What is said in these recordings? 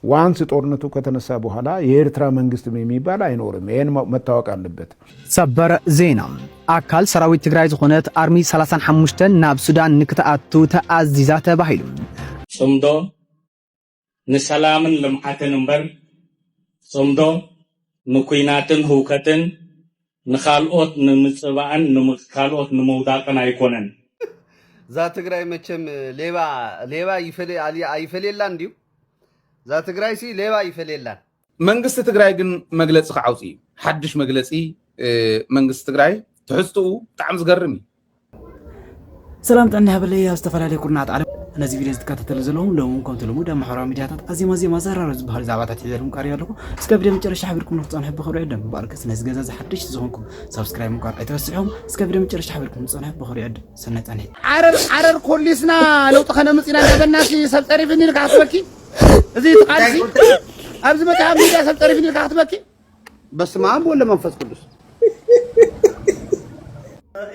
ዋንስ ጦርነቱ ከተነሳ በኋላ የኤርትራ መንግስት የሚባል አይኖርም። ይሄን መታወቅ አለበት። ሰበር ዜና አካል ሰራዊት ትግራይ ዝኾነት አርሚ 35 ናብ ሱዳን ንክተኣቱ ተኣዚዛ ተባሂሉ ጽምዶ ንሰላምን ልምዓትን እምበር ጽምዶ ንኩናትን ህውከትን ንኻልኦት ንምጽባዕን ንኻልኦት ንምውዳቅን አይኮነን። ዛ ትግራይ መቸም ሌባ ይፈለላ እንዲሁ ዛ ትግራይ ሲ ሌባ ይፈለላ መንግስት ትግራይ ግን መግለጽ ከዓውፂ ሓድሽ መግለጺ መንግስት ትግራይ ትሕዝትኡ ብጣዕሚ ዝገርም እዩ። ሰላም ጥዕና ይብለይ ኣብ ዝተፈላለዩ ኩርናት ዓለም ነዚ ቪድዮ ዝትከታተሉ ዘለኹም ሎሚ ከምቲ ልሙድ ኣብ ማሕበራዊ ሚድያታት ኣዝየማ ዘራርብ ዝበሃሉ ዛዕባታት ሒዘልኩም ቀሪቡ ኣለኹ። እስከ ቪድዮ መጨረሻ ሓቢርኩም ንክትፀንሑ ብኽብሪ ዕድም ባርክስ ነዚ ገዛ ዝሓድሽ ዝኾንኩም ሰብስክራይብ ምግባር ኣይትረስዑም። እስከ ቪድዮ መጨረሻ ሓቢርኩም ንክትፀንሑ ብኽብሪ ዕድም ሰናይ ፃንሒት ዓረር ኮሊስና ለውጥ ከነምፅና ነበናሲ ሰብጠሪፍኒ ኢልካ ክትበኪ እዚ ትቃልሲ ኣብዚ መፅሓፍ ሚድያ ሰብጠሪፍኒ ኢልካ ክትበኪ በስመ አብ ወወልድ ወመንፈስ ቅዱስ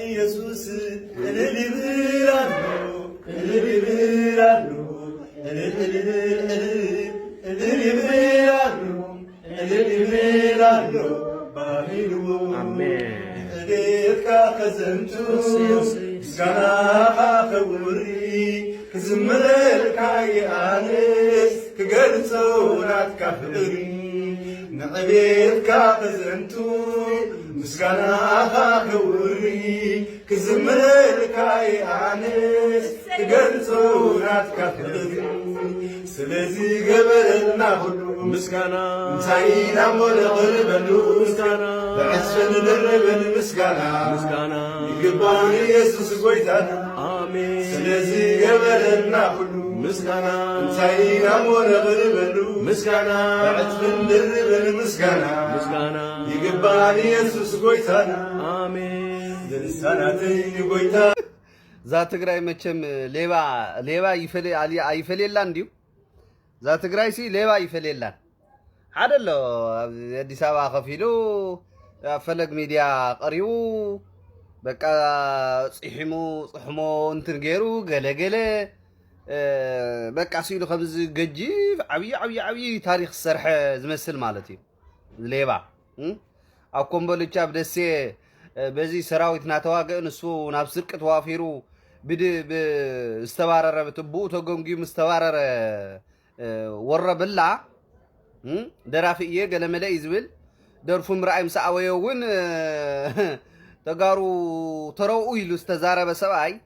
ኢየሱስ نعبيتك خزنتو مسكنا خوري كزملك يا انس تقنصونات كفري سلازي قبلنا كله مسكنا نسينا مول غربلو مسكنا بعسفن دربن مسكنا يقباني يسوس قويتنا امين سلازي قبلنا كله مسكنا نسينا مول غربلو مسكنا بعسفن دربن مسكنا يقباني يسوس قويتنا امين لسنتين قويتنا ዛ ትግራይ መቸም ሌባ ይፈለላ እንዲሁ ዛ ትግራይ ሲ ሌባ ይፈለላ አይደለ አዲስ አበባ ከፊሉ ፈለግ ሚዲያ ቀሪው በቃ ጽሕሞ እንትን ገይሩ ገለገለ በቃ ሲሉ ከምዚ ገጂፍ ዓብይ ታሪክ ዝሰርሐ ዝመስል ማለት እዩ ሌባ ኣብ ኮምቦልቻ ብደሴ በዚ ሰራዊት ናተዋገእ ንሱ ናብ ስርቅ ተዋፊሩ استبارر بتبو تقومجي مستبارر وربلا درافئيه قال ملا يزبل درفو مرأي مساويون تقارو تروقو يلو استزاره بسبعي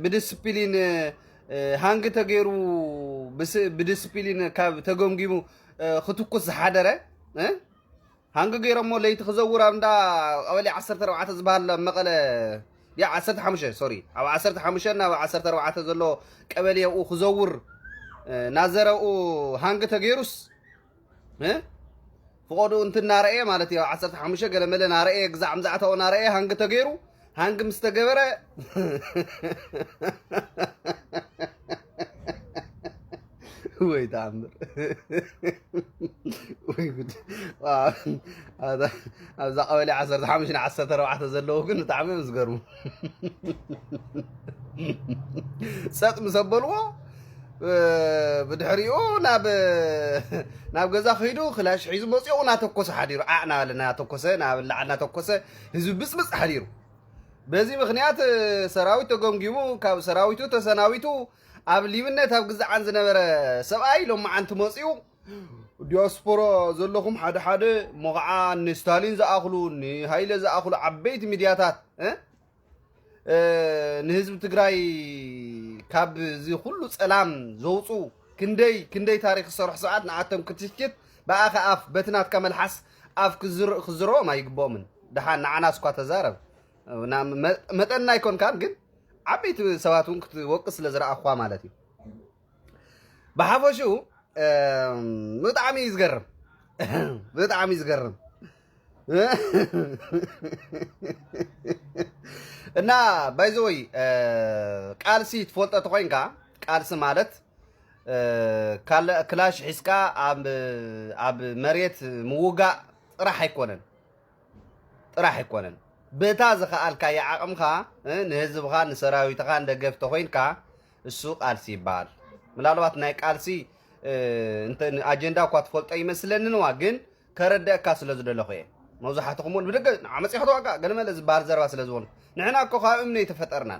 بديسبلين هانج تغيرو بس بديسبلين كاب تقومجيمو خطوكو زحادره هانج غير مو ليت خزور امدا اولي 10 4 زبال مقله يا 15 سوري او 15 نا 14 زلو قبل يو خزور نازرو هانج تغيروس فقدو انت نارئ معناتي 15 قال مل نارئ غزع مزعته نارئ هانج تغيرو هانج مستغبره وي تعمر وي قد هذا اولي 15 14 زلو كن تعمم زغرم ساق مسبلوا بدحريو ناب غزا خيدو خلاش حيز مصيو ناتكوس حديرو اعنا لنا تكوسه ناب لعنا تكوسه حزب بسمص حديرو بزي مخنيات سراويت تقومجيمو كاب سراويتو تسناويتو ኣብ ሊብነት ኣብ ግዛዓን ዝነበረ ሰብኣይ ሎም ማዓንቲ መጽዩ ዲያስፖራ ዘለኹም ሓደ ሞغዓ ንስታሊን ዝኣኽሉ ንሃይለ ዝኣኽሉ ዓበይቲ ሚድያታት ንህዝቢ ትግራይ ካብ እዚ ኩሉ ጸላም ዘውፁ ክንደይ ታሪክ ዝሰርሑ ሰዓት ንኣቶም ክትሽት በኣኸ ኣፍ በትናት ከመልሓስ ኣፍ ክዝሮም ኣይግብኦምን ድሓን ንዓናስ እኳ ተዛረብ መጠና ኣይኮንካን ግን عبيت سواتون كنت وقت لزرع أخوة مالتي بحافظ شو مطعمي يزقرم مطعمي يزقرم نا بايزوي كالسي تفوت تقوين كا كالس مالت كلاش حسكا عب مريت موجا راح يكونن بتاز خالكا يا عقمكا نهزبخا نسراويتخا ندغفت خوينكا السوق قالسي بال ملالوات ناي قالسي انت اجندا اكو تفلط يمسلن نوا ግን ከረዳካ ስለዝደለኸ መውዛሓትኩም ብደገ ዓመጽ ይحدوا አቃ ገለመለ ዝባር ዘርባ ስለዝሆነ ንሕና እኮ ካብ እምነ የተፈጠርና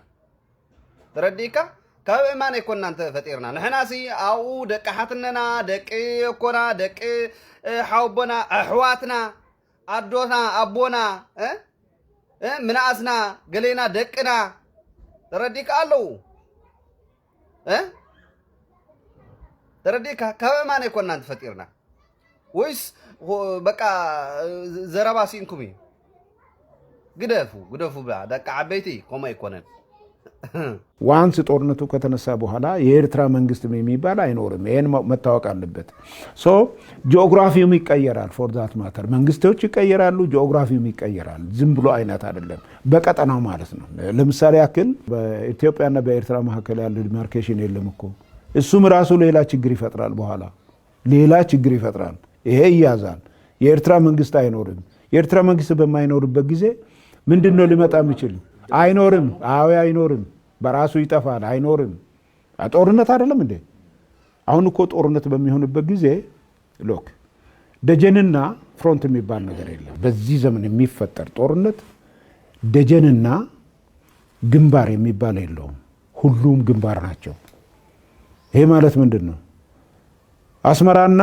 ተረዲካ ካብ እማን ይኮንና አንተ ፈጢርና ንሕና ሲ አው ደቃሓትነና ደቂ እኮና ደቂ ሓውቦና ኣሕዋትና አዶና አቦና ምናአስና ገሌና ደቅና ተረዲካ አለው ተረዲካ ካብ እማን ይኮንና አንተ ፈጢርና ወይስ በቃ ዘረባ ሲንኩም ግደፉ በቃ አበይቲ ቆማ ይኮነን ዋንስ ጦርነቱ ከተነሳ በኋላ የኤርትራ መንግስት የሚባል አይኖርም ይሄን መታወቅ አለበት ሶ ጂኦግራፊውም ይቀየራል ፎር ዛት ማተር መንግስቶች ይቀየራሉ ጂኦግራፊውም ይቀየራል ዝም ብሎ አይነት አይደለም በቀጠናው ማለት ነው ለምሳሌ ያክል በኢትዮጵያና በኤርትራ መካከል ያለው ዲማርኬሽን የለም እኮ እሱም ራሱ ሌላ ችግር ይፈጥራል በኋላ ሌላ ችግር ይፈጥራል ይሄ ይያዛል የኤርትራ መንግስት አይኖርም የኤርትራ መንግስት በማይኖርበት ጊዜ ምንድነው ሊመጣ የሚችል አይኖርም አይኖርም በራሱ ይጠፋል አይኖርም ጦርነት አይደለም እንዴ አሁን እኮ ጦርነት በሚሆንበት ጊዜ ሎክ ደጀንና ፍሮንት የሚባል ነገር የለም በዚህ ዘመን የሚፈጠር ጦርነት ደጀንና ግንባር የሚባል የለውም ሁሉም ግንባር ናቸው ይሄ ማለት ምንድነው አስመራና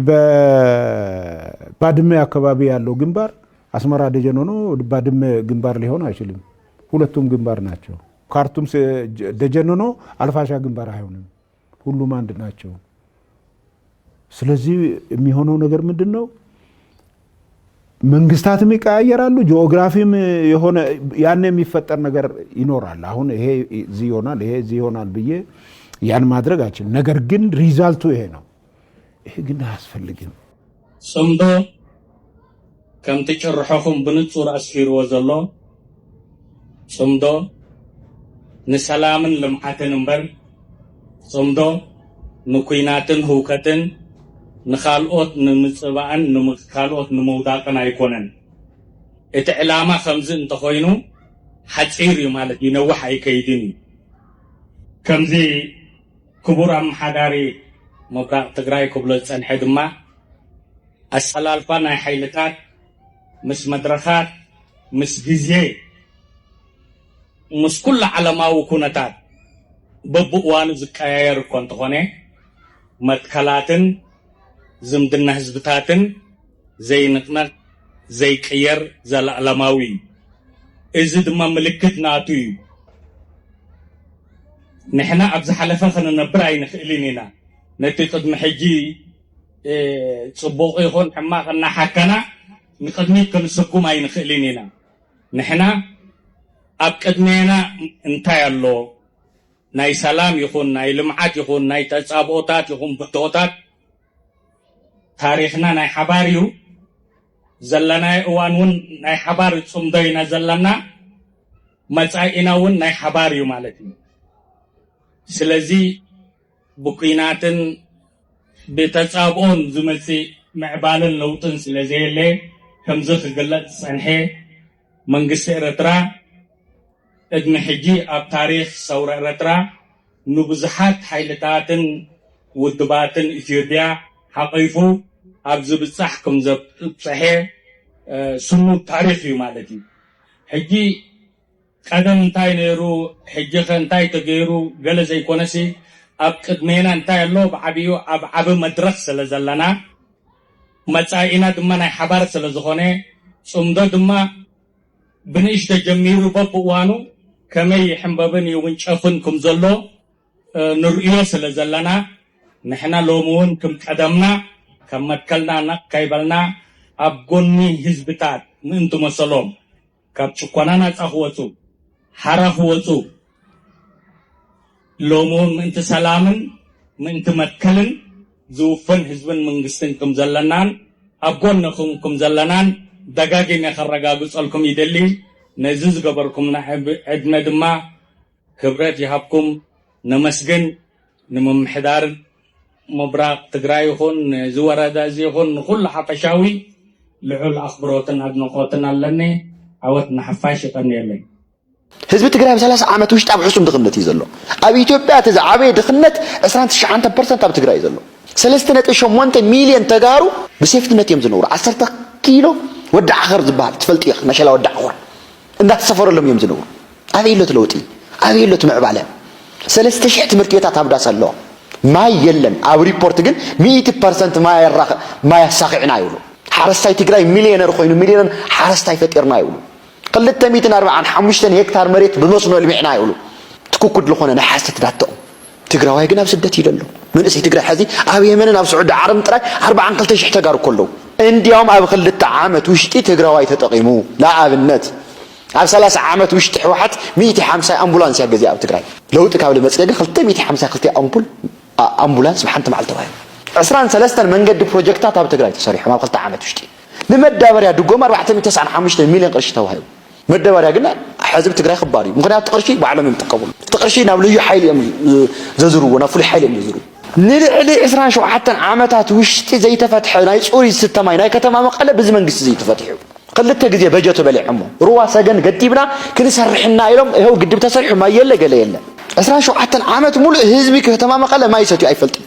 በባድመ አካባቢ ያለው ግንባር አስመራ ደጀን ሆኖ ባድመ ግንባር ሊሆን አይችልም ሁለቱም ግንባር ናቸው ካርቱም ደጀን ሆኖ አልፋሻ ግንባር አይሆንም ሁሉም አንድ ናቸው ስለዚህ የሚሆነው ነገር ምንድነው መንግስታትም ይቀያየራሉ ጂኦግራፊም የሆነ ያን የሚፈጠር ነገር ይኖራል አሁን ይሄ እዚህ ይሆናል ይሄ እዚህ ይሆናል ብዬ ያን ማድረግ አይችልም ነገር ግን ሪዛልቱ ይሄ ነው ይሄ ግን አያስፈልግም ጽምዶ ከም ትጭርሑኩም ብንጹር አስፊርዎ ዘሎ ጽምዶ ንሰላምን ልምዓትን እምበር ጽምዶ ንኩናትን ህውከትን ንኻልኦት ንምጽባዕን ንምካልኦት ንምውዳቅን አይኮነን እቲ ዕላማ ከምዚ እንተኾይኑ ሓፂር እዩ ማለት ይነውሕ አይከይድን ከምዚ ክቡር አመሓዳሪ ምብራቅ ትግራይ ክብሎ ዝጸንሐ ድማ አሰላልፋ ናይ ሓይልታት ምስ መድረኻት ምስ ግዜ ምስ ኩሉ ዓለማዊ ኩነታት በብእዋኑ ዝቀያየር እኮ እንተኾነ መትከላትን ዝምድና ህዝብታትን ዘይንቅነቅ ዘይቅየር ዘለዓለማዊ እዚ ድማ ምልክት ናቱ እዩ ንሕና ኣብ ዝሓለፈ ክንነብር ኣይንኽእልን ኢና ነቲ ቅድሚ ሕጂ ጽቡቕ ይኹን ሕማቕ እናሓከና ንቅድሚት ክንስኩም ኣይንኽእልን ኢና ንሕና ኣብ ቅድሜና እንታይ ኣሎ ናይ ሰላም ይኹን ናይ ልምዓት ይኹን ናይ ተጻብኦታት ይኹን ብትኦታት ታሪኽና ናይ ሓባር እዩ ዘለናይ እዋን እውን ናይ ሓባር ጽምዶ ኢና ዘለና መጻኢና እውን ናይ ሓባር እዩ ማለት እዩ ስለዚ ብኩናትን ብተጻብኦን ዝመጽእ ምዕባልን ለውጥን ስለዘየለ ከምዚ ክግለጽ ጸንሐ መንግስቲ ኤርትራ ቅድሚ ሕጂ ኣብ ታሪኽ ሰውረ ኤርትራ ንብዙሓት ሓይልታትን ውድባትን ኢትዮጵያ ሓቂፉ ኣብ ዝብጻሕ ከም ዘብጽሐ ስሙድ ታሪኽ እዩ ማለት እዩ ሕጂ ቀደም እንታይ ነይሩ ሕጂ እንታይ ተገይሩ ገለ ዘይኮነሲ ኣብ ቅድሜና እንታይ ኣሎ ብዓብዩ ኣብ ዓብ መድረኽ ስለ ዘለና መጻኢና ድማ ናይ ሓባር ስለ ዝኾነ ጽምዶ ድማ ብንእሽተ ጀሚሩ በብእዋኑ ከመይ ይሕንበብን ይውንጨፍን ከም ዘሎ ንርእዮ ስለ ዘለና ንሕና ሎሚ እውን ከም ቀደምና ከም መትከልና ነቕ ከይበልና ኣብ ጎኒ ህዝብታት ምእንቲ መሰሎም ካብ ጭቆና ነፃ ክወፁ ሓራ ክወፁ ሎሚ እውን ምእንቲ ሰላምን ምእንቲ መትከልን ዝውፈን ህዝብን መንግስትን ከም ዘለናን ኣብ ጎንኩም ከም ዘለናን ደጋጊመ ከረጋግጸልኩም ይደሊ ነዚ ዝገበርኩምና ዕድመ ድማ ክብረት ይሃብኩም ነመስግን ንምምሕዳር ምብራቅ ትግራይ ይኹን ዝወረዳ እዚ ይኹን ንኩሉ ሓፈሻዊ ልዑል ኣኽብሮትን ኣድናቆትን ኣለኒ ዓወት ንሓፋሽ ይቀኒየለይ ህዝቢ ትግራይ ብ30 ዓመት ውሽጥ ኣብ ሕሱም ድኽነት እዩ ዘሎ ኣብ ኢትዮጵያ ተዛዓበየ ድኽነት 29% ኣብ ትግራይ ዘሎ 3.8 ሚልዮን ተጋሩ ብሴፍትነት እዮም ዝነብሩ 10 ኪሎ ወዲ ዓኸር ዝበሃል ትፈልጥ ኢኻ ናሸላ ወዲ ዓኸር እንዳተሰፈረሎም እዮም ዝነብሩ ኣበይ ሎ ትለውጢ ኣበይ ሎ ትምዕባለ 3000 ትምህርት ቤታት ኣብ ዳስ ኣለዋ ማይ የለን ኣብ ሪፖርት ግን 100% ማይ ያሳኺዕና ይብሉ ሓረስታይ ትግራይ ሚልዮነር ኮይኑ ሚልዮነር ሓረስታይ ፈጢርና ይብሉ 245 ሄክታር መሬት ብመስኖ ልሚዕና ይብሉ ትኩኩድ ዝኾነ ናይ ሓሰት ዳተኦም ትግራዋይ ግን ኣብ ስደት ይደሎ መንእሰይ ትግራይ ሕዚ ኣብ የመንን ኣብ ስዑድ ዓረብ ጥራይ 42000 ተጋሩ ከለዉ እንዲያውም ኣብ 2 ዓመት ውሽጢ ትግራዋይ ተጠቂሙ ለኣብነት ኣብ 30 ዓመት ውሽጢ ሕወሓት 150 ኣምቡላንስ ያገዚኣ ኣብ ትግራይ ለውጢ ካብ ልመፅእ ግን 252 ኣምቡላንስ ብሓንቲ መዓልቲ ተባሂሉ 23 መንገዲ ፕሮጀክታት ኣብ ትግራይ ተሰሪሖም ኣብ 2 ዓመት ውሽጢ ንመዳበርያ ድጎም 495 ሚልዮን ቅርሺ ተዋሂቡ መዳበርያ ግን ሕዝቢ ትግራይ ክባር እዩ ምክንያቱ ቅርሺ ባዕሎም እዮም ይጥቀምሉ ቅርሺ ናብ ልዩ ሓይሊ እዮም ዘዝርዎ ናብ ፍሉይ ሓይሊ እዮም ዘዝርዎ ንልዕሊ 27 ዓመታት ውሽጢ ዘይተፈትሐ ናይ ጾሪ ዝተማይ ናይ ከተማ መቐለ ብዚ መንግስቲ ዘይተፈትሑ ክልተ ግዜ በጀቱ በሊዕሞ ሩዋ ሰገን ገዲብና ክንሰርሕና ኢሎም ይኸው ግድብ ተሰሪሑ ማይ የለ ገለ የለ 27 ዓመት ሙሉእ ህዝቢ ከተማ መቐለ ማይ ሰትዩ ኣይፈልጥም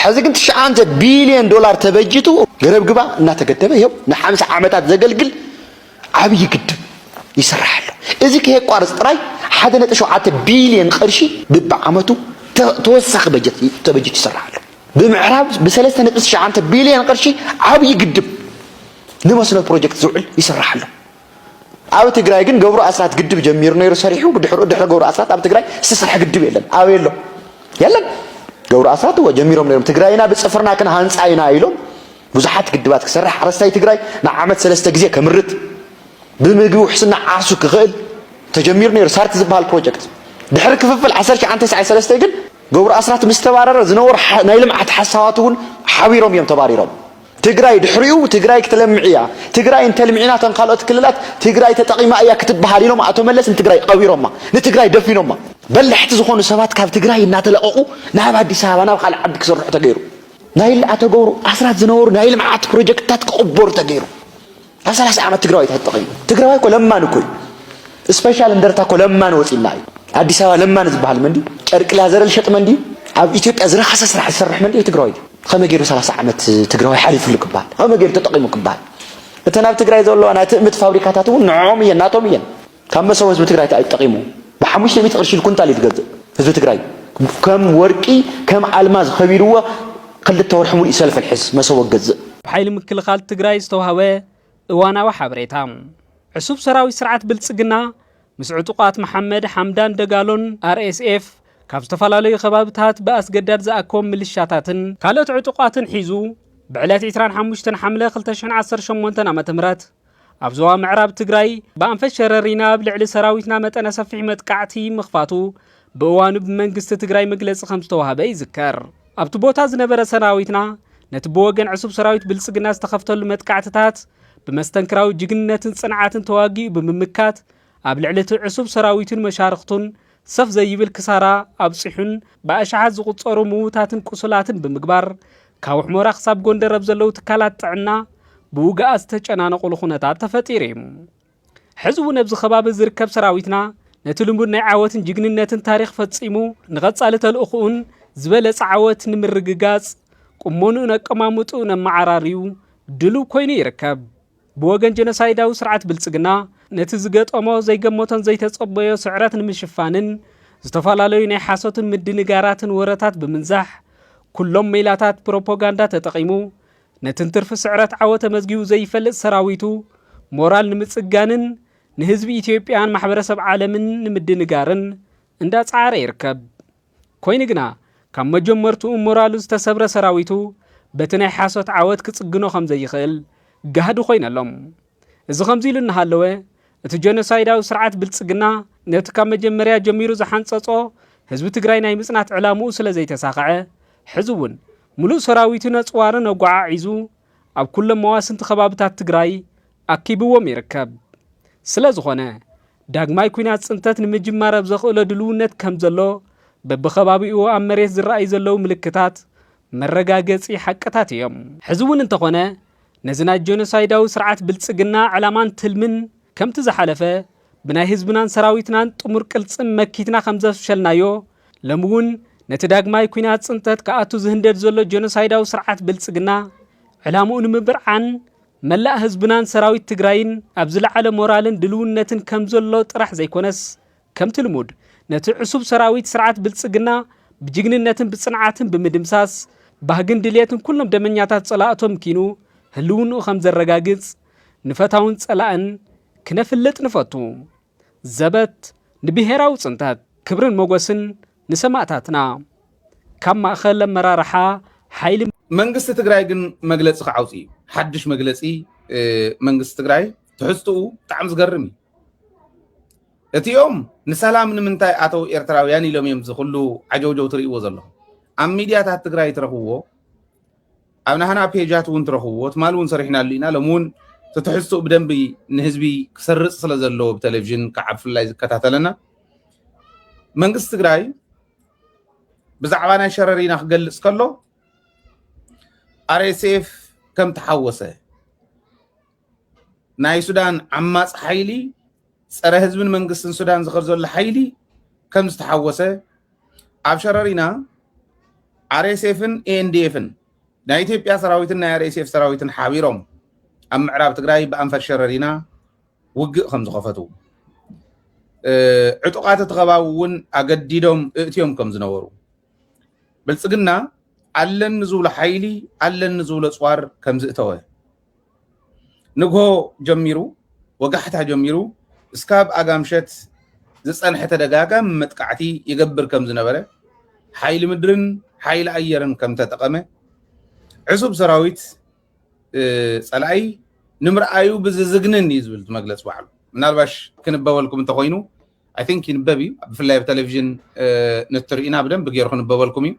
ሕዚ ግን 9 ቢልዮን ዶላር ተበጅቱ ገረብ ግባ እናተገደበ ይኸው ን50 ዓመታት ዘገልግል ዓብይ ግድብ ይስራሕሎ እዚ ከየቋርፅ ጥራይ 1.7 ቢልዮን ቅርሺ በዓመቱ ተወሳኺ በጀት ተበጅቱ ይስራሕሎ ብምዕራብ ብ3.9 ቢልዮን ቅርሺ ዓብይ ግድብ ንመስኖ ፕሮጀክት ዝውዕል ይስራሕሎ ኣብ ትግራይ ግን ገብሩ ኣስራት ግድብ ጀሚሩ ነይሩ ሰሪሑ ድሕሪ ገብሩ ኣስራት ኣብ ትግራይ ዝተሰርሐ ግድብ የለን ኣብ የለን ገብሩ ኣስራት ጀሚሮም ነይሮም ትግራይና ብፅፍርና ክንሃንፃ ኢና ኢሎም ብዙሓት ግድባት ክሰርሕ ሓረስታይ ትግራይ ንዓመት 3 ግዜ ከምርት ብምግቢ ውሕስና ዓርሱ ክኽእል ተጀሚሩ ነይሩ ሳርቲ ዝበሃል ፕሮጀክት ድሕሪ ክፍፍል 1993 ግን ገብሩ ኣስራት ምስ ተባረረ ዝነበሩ ናይ ልምዓት ሓሳባት እውን ሓቢሮም እዮም ተባሪሮም ትግራይ ድሕሪኡ ትግራይ ክትለምዕያ ትግራይ እንተልምዒና ተንካልኦት ክልላት ትግራይ ተጠቂማ እያ ክትበሃል ኢሎም ኣቶ መለስ ንትግራይ ቀቢሮማ ንትግራይ ደፊኖማ በላሕቲ ዝኾኑ ሰባት ካብ ትግራይ እናተለቀቁ ናብ ኣዲስ ኣበባ ናብ ካልእ ዓዲ ክሰርሑ ተገይሩ ናይ ልኣቶ ገብሩ ኣስራት ዝነበሩ ናይ ልምዓት ፕሮጀክትታት ክቕበሩ ተገይሩ ኣብ 30 ዓመት ትግራዋይ ተጠቂሙ ትግራዋይ ኮ ለማን እኮ ስፔሻል እንደርታ ኮ ለማን ወፂና እዩ ኣዲስ ኣበባ ለማን ዝበሃል መንዲ ጨርቂ ላዘረል ሸጥ መንዲ ኣብ ኢትዮጵያ ዝረኸሰ ስራሕ ዝሰርሕ መንዲ ትግራዋይ ከመይ ገይሩ 30 ዓመት ትግራዋይ ሓሊፉሉ ክበሃል ከመይ ገይሩ ተጠቂሙ ክበሃል እተን ኣብ ትግራይ ዘለዋ ናይ ትእምት ፋብሪካታት እውን ንዖም እየን ናቶም እየን ካብ መሰቦ ህዝቢ ትግራይ ተጠቂሙ ብ500 ቅርሺ ኩንታል ይትገዝእ ህዝቢ ትግራይ ከም ወርቂ ከም ኣልማዝ ከቢርዎ 2 ወርሒ ሙሉእ ሰልፍ ልሕዝ መሰቦ ገዝእ ሓይሊ ምክልኻል ትግራይ ዝተዋሃበ እዋናዊ ሓበሬታ ዕሱብ ሰራዊት ስርዓት ብልጽግና ምስ ዕጡቃት መሐመድ ሓምዳን ደጋሎን RSF ካብ ዝተፈላለዩ ከባቢታት ብኣስገዳድ ዝኣከቦም ሚሊሻታትን ካልኦት ዕጡቃትን ሒዙ ብዕለት 25 ሓምለ 2018 ዓ.ም ኣብ ዞባ ምዕራብ ትግራይ ብኣንፈት ሸረሪና ኣብ ልዕሊ ሰራዊትና መጠነ ሰፊሕ መጥቃዕቲ ምኽፋቱ ብእዋኑ ብመንግስቲ ትግራይ መግለፂ ከም ዝተዋሃበ ይዝከር ኣብቲ ቦታ ዝነበረ ሰራዊትና ነቲ ብወገን ዕሱብ ሰራዊት ብልጽግና ዝተኸፍተሉ መጥቃዕትታት بمستنكراو جግንነትን ጽንዓትን ተዋጊኡ ብምምካት ኣብ ልዕሊ ዕሱብ ሰራዊትን መሻርክቱን ሰፍ ዘይብል ክሳራ ኣብጽሑን በኣሽሓት ዝቁጸሩ ምውታትን ቁስላትን ብምግባር ካብ ሕሞራ ክሳብ ጎንደር ኣብ ዘለው ትካላት ጥዕና ብውግኣ ዝተጨናነቁሉ ኩነታት ተፈጢሩ እዩ ሕዚ እውን ኣብዚ ከባቢ ዝርከብ ሰራዊትና ነቲ ልሙድ ናይ ዓወትን ጅግንነትን ታሪክ ፈጺሙ ንቐጻሊ ተልእኹኡን ዝበለጸ ዓወት ንምርግጋጽ ቁሞኑን ኣቀማምጡን ኣመዓራርዩ ድሉ ኮይኑ ይርከብ بوغن جنسايداو سرعت بلصقنا نت زغطمو زيغموتن زيتصبيو سعرات نمشفانن زتفالالو ني حاسوتن مدنغاراتن ورتات بمنزاح كلهم ميلاتات بروباغاندا تطقيمو نتن ترف سعرات عوته مزغيو زيفلق سراويتو مورال نمصغانن نحزب ኢትዮጵያን ማህበረሰብ ዓለምን ንምድንጋርን እንዳጻረ ይርከብ ኮይንግና ካብ መጀመርቱ ሞራሉ ዝተሰብረ ሰራዊቱ በተናይ ሓሶት ዓወት ክጽግኖ ከም ዘይኽእል ጋህዱ ኮይነሎም እዚ ከምዚ ኢሉ እናሃለወ እቲ ጀኖሳይዳዊ ስርዓት ብልጽግና ነቲ ካብ መጀመርያ ጀሚሩ ዝሓንጸጾ ህዝቢ ትግራይ ናይ ምጽናት ዕላምኡ ስለ ዘይተሳኸዐ ሕዝውን ሙሉእ ሰራዊቱ ነጽዋርን ኣጓዓዒዙ ኣብ ኩሎም መዋስንቲ ከባቢታት ትግራይ ኣኪብዎም ይርከብ ስለ ዝኾነ ዳግማይ ኩናት ጽንተት ንምጅማር ኣብ ዘኽእሎ ድልውነት ከም ዘሎ በብኸባቢኡ ኣብ መሬት ዝረኣዩ ዘለው ምልክታት መረጋገጺ ሓቅታት እዮም ሕዝውን እንተኾነ ነዝና ጀኖሳይዳዊ ስርዓት ብልጽግና ዕላማን ትልምን ከምቲ ዝሓለፈ ብናይ ህዝብናን ሰራዊትናን ጥሙር ቅልጽም መኪትና ከም ዘፍሸልናዮ ለምውን ነቲ ዳግማይ ኩናት ጽንተት ከኣቱ ዝህንደድ ዘሎ ጄኖሳይዳዊ ስርዓት ብልጽግና ዕላምኡ ንምብርዓን መላእ ህዝብናን ሰራዊት ትግራይን ኣብ ዝለዓለ ሞራልን ድልውነትን ከም ዘሎ ጥራሕ ዘይኮነስ ከምቲ ልሙድ ነቲ ዕሱብ ሰራዊት ስርዓት ብልጽግና ብጅግንነትን ብጽንዓትን ብምድምሳስ ባህግን ድልየትን ኩሎም ደመኛታት ጸላእቶም ኪኑ ህልውንኡ ከም ዘረጋግጽ ንፈታውን ጸላእን ክነፍልጥ ንፈቱ ዘበት ንብሔራዊ ጽንተት ክብርን ሞገስን ንሰማዕታትና ካብ ማእኸል መራርሓ ሓይሊ መንግስቲ ትግራይ ግን መግለጺ ክዓውጽ እዩ ሓድሽ መግለጺ መንግስቲ ትግራይ ትሕዝትኡ ብጣዕሚ ዝገርም እዩ እቲኦም ንሰላም ንምንታይ ኣተው ኤርትራውያን ኢሎም እዮም ዝኽሉ ዓጀውጀው ትርእይዎ ዘለኹም ኣብ ሚድያታት ትግራይ ትረኽብዎ ኣብ ናህና ፔጃት እውን ትረኽብዎ ትማል እውን ሰሪሕናሉ ኢና ሎሚ እውን ትሕዝትኡ ብደንቢ ንህዝቢ ክሰርጽ ስለ ዘለዎ ብቴሌቭዥን ከዓ ብፍላይ ዝከታተለና መንግስቲ ትግራይ ብዛዕባ ናይ ሸረሪና ክገልጽ ከሎ RSF ከም ተሓወሰ ናይ ሱዳን ዓማጽ ሓይሊ ፀረ ህዝብን መንግስትን ሱዳን ዝኸር ዘሎ ሓይሊ ከም ዝተሓወሰ ኣብ ሸረሪና RSFን ANDFን ናይ ኢትዮጵያ ሰራዊትን ናይ RSF ሰራዊትን ሓቢሮም ኣብ ምዕራብ ትግራይ ብኣንፈት ሸረሪና ውግእ ከም ዝኸፈቱ ዕጡቃት ተኸባብ እውን ኣገዲዶም እእትዮም ከም ዝነበሩ ብልጽግና አለን ዝብሎ ሓይሊ አለን ዝብሎ ጽዋር ከም ዝእተወ ንጎ ጀሚሩ ወጋሕታ ጀሚሩ እስካብ ኣጋምሸት ዝጸንሐ ተደጋጋም መጥቃዕቲ ይገብር ከም ዝነበረ ሓይሊ ምድርን ሓይሊ ኣየርን ከም ተጠቀመ ዕሱብ ሰራዊት ጸላይ ንምርኣዩ ብዝዝግንን ይዝብል መግለጽ ባዕሉ ምናልባሽ ክንበበልኩም እንተኮይኑ I think ይንበብ እዩ ብፍላይ ብቴሌቪዥን ንትርኢና በደንብ ገይሩ ክንበበልኩም እዩ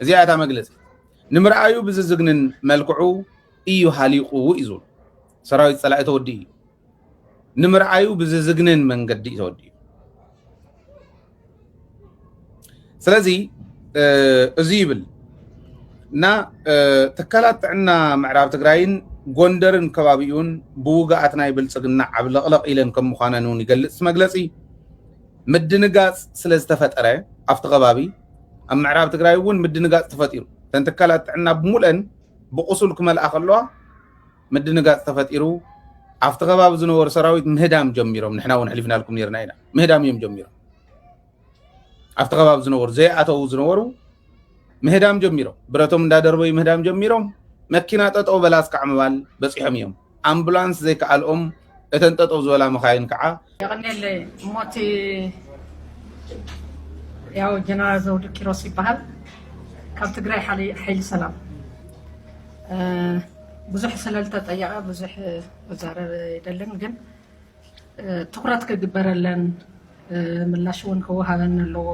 እዚኣ እታ መግለጽ ንምርኣዩ ብዝዝግንን መልክዑ እዩ ሃሊቁ ይዝብል ሰራዊት ጸላይ ተወዲ ንምርኣዩ ብዝዝግንን መንገዲ ተወዲ ስለዚ እዚ ይብል እና ተካላት ጥዕና ምዕራብ ትግራይን ጎንደርን ከባቢኡን ብውጋኣት ናይ ብልጽግና ዓብለቕለቕ ኢለን ከም ምዃነን እውን ይገልጽ መግለጺ ምድንጋጽ ስለ ዝተፈጠረ ኣብቲ ከባቢ ኣብ ምዕራብ ትግራይ እውን ምድንጋጽ ተፈጢሩ ተን ተካላት ጥዕና ብሙሉአን ብቁሱል ክመልኣ ከለዋ ምድንጋጽ ተፈጢሩ ኣብቲ ከባቢ ዝነበሩ ሰራዊት ምህዳም ጀሚሮም ንሕና እውን ሕሊፍናልኩም ነርና ኢና ምህዳም እዮም ጀሚሮም ኣብቲ ከባቢ ዝነበሩ ዘይኣተው ዝነበሩ ምህዳም ጀሚሮም ብረቶም እንዳደርበዩ ምህዳም ጀሚሮም መኪና ጠጠው በላስ ከዓ ምባል በፂሖም እዮም ኣምቡላንስ ዘይከኣልኦም እተን ጠጠው ዝበላ መኻይን ከዓ يغني موتي ያው ጀነራል ዘውዱ ኪሮስ ይባሃል ካብ ትግራይ ሓይሊ ሰላም ብዙሕ ስለልተ ጠያቀ ብዙሕ ወዛረብ ይደልን ግን ትኩረት ክግበረለን ምላሽ እውን ክወሃበን ኣለዎ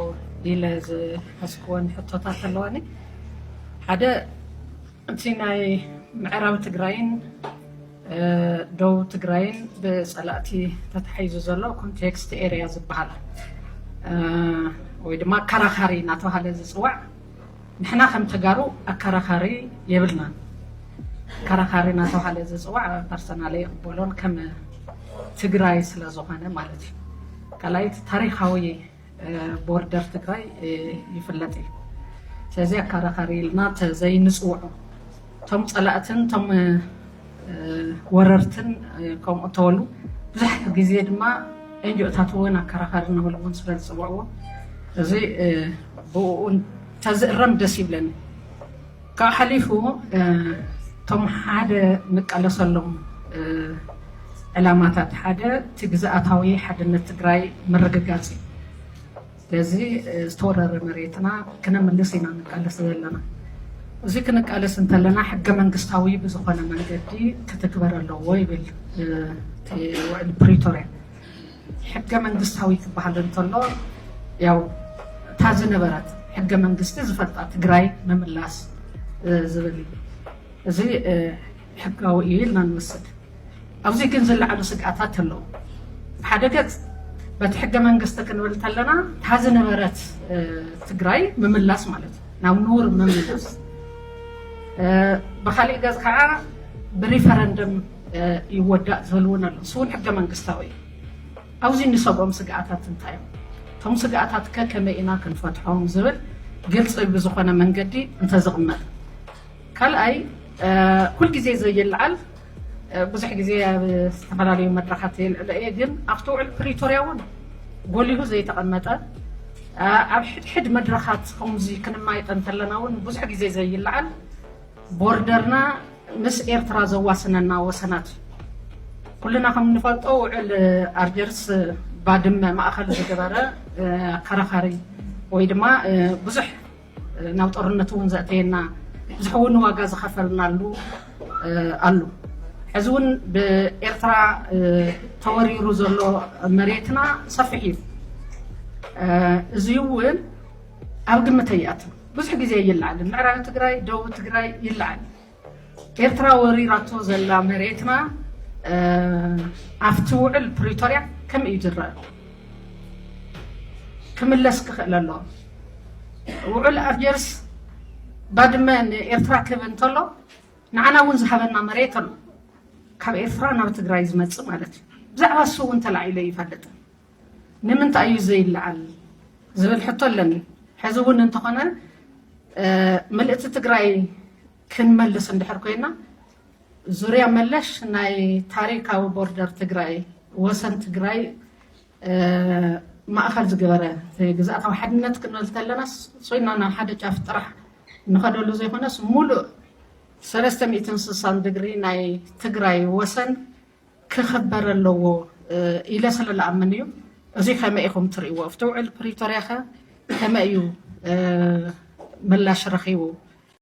ኢለ ዝሓስክዎን ሕቶታት ኣለዋኒ ሓደ እቲ ናይ ምዕራብ ትግራይን ደው ትግራይን በጸላእቲ ተተሓይዙ ዘሎ ኮንቴክስት ኤሪያ ዝበሃል ወይ ድማ ኣከራኻሪ እናተባሃለ ዝፅዋዕ ንሕና ከም ተጋሩ ኣከራኻሪ የብልና ኣከራኻሪ እናተባሃለ ዝፅዋዕ ፐርሰናሊ ይቕበሎን ከም ትግራይ ስለ ዝኾነ ማለት እዩ ካልኣይት ታሪኻዊ ቦርደር ትግራይ ይፍለጥ እዩ ስለዚ ኣከራኻሪ ኢልና ዘይንፅውዑ ቶም ጸላእትን ቶም ወረርትን ከምኡ ተወሉ ብዙሕ ግዜ ድማ ኤንጂኦታት እውን ኣከራኻሪ ንብለውን ስለ ዝፅውዕዎ እዚ ብኡኡ ተዝእረም ደስ ይብለኒ ካብ ሓሊፉ ቶም ሓደ ንቃለሰሎም ዕላማታት ሓደ እቲ ግዝኣታዊ ሓድነት ትግራይ ምርግጋፅ እዩ ስለዚ ዝተወረረ መሬትና ክነምልስ ኢና ንቃለስ ዘለና እዚ ክንቃለስ እንተለና ሕገ መንግስታዊ ብዝኾነ መንገዲ ክትግበር ኣለዎ ይብል ውዕል ፕሪቶሪያ ሕገ መንግስታዊ ክበሃል እንተሎ ያው እታ ዝነበረት ሕገ መንግስቲ ዝፈልጣ ትግራይ ምምላስ ዝብል እዚ ሕጋዊ እዩ ኢልና ንወስድ ኣብዚ ግን ዝለዓሉ ስግኣታት ኣለዉ ብሓደ ገፅ በቲ ሕገ መንግስቲ ክንብል እንተለና እታ ዝነበረት ትግራይ ምምላስ ማለት እዩ ናብ ንቡር ምምላስ بخالي جاز كعا بريفرندم يودع زلون السون حق من قستوي أوزي نسبهم سجعات تنتايم توم سجعات كما إنا كنفتحهم زبل قلت بزخنا من قدي أنت زغمت كل أي كل جزء زي العل بزح جزء استفعل عليهم مدرحات الأيجن أفتوع البريتوريا ون قولي هو زي تقمته حد مدرحات خمزي كنا ما يتنتلنا ون بزح جزء زي العل بوردرنا مس إيرترا زواسنا وسنات كلنا خم نفلتو الأرجرس بعد ما أخذ الجبارة كراخاري ويدما بزح ناوطرنا تون زاتينا بزحون واجاز خفرنا له قالو حزون بإرترا توري روزلو مريتنا صفحي زيون أو قمتيات بزح جزء يلعن المعركة تجراي دو تجراي يلعن إرترا وري راتو زلا مريتنا أفتوع البريتوريا كم يجرى كم اللسك خلالله وعلى أرجرس بعد ما إرترا كبن طلو نعنا ونزحبنا مريتنا كاب إرترا نبت جرايز متس مالتي زعوا السوق انت العيلة يفلت نمنت أي زي العل زبل حطوا لني حزبون انتقنا ملئت تجراي كن ملس عند حركينا زوريا ملش ناي تاريخ أو بوردر تجراي وسن تجراي ما أخذ زجرة جزء أو حد نتكلم لنا صينا أنا حد جاف طرح نخدو له زي هنا مولو 360 دقري ناي تجراي وسن كخبر له إلى سنة الأمنيو زي كما يخم تري وفتوع البريتوريا كما يو ملاش رخيو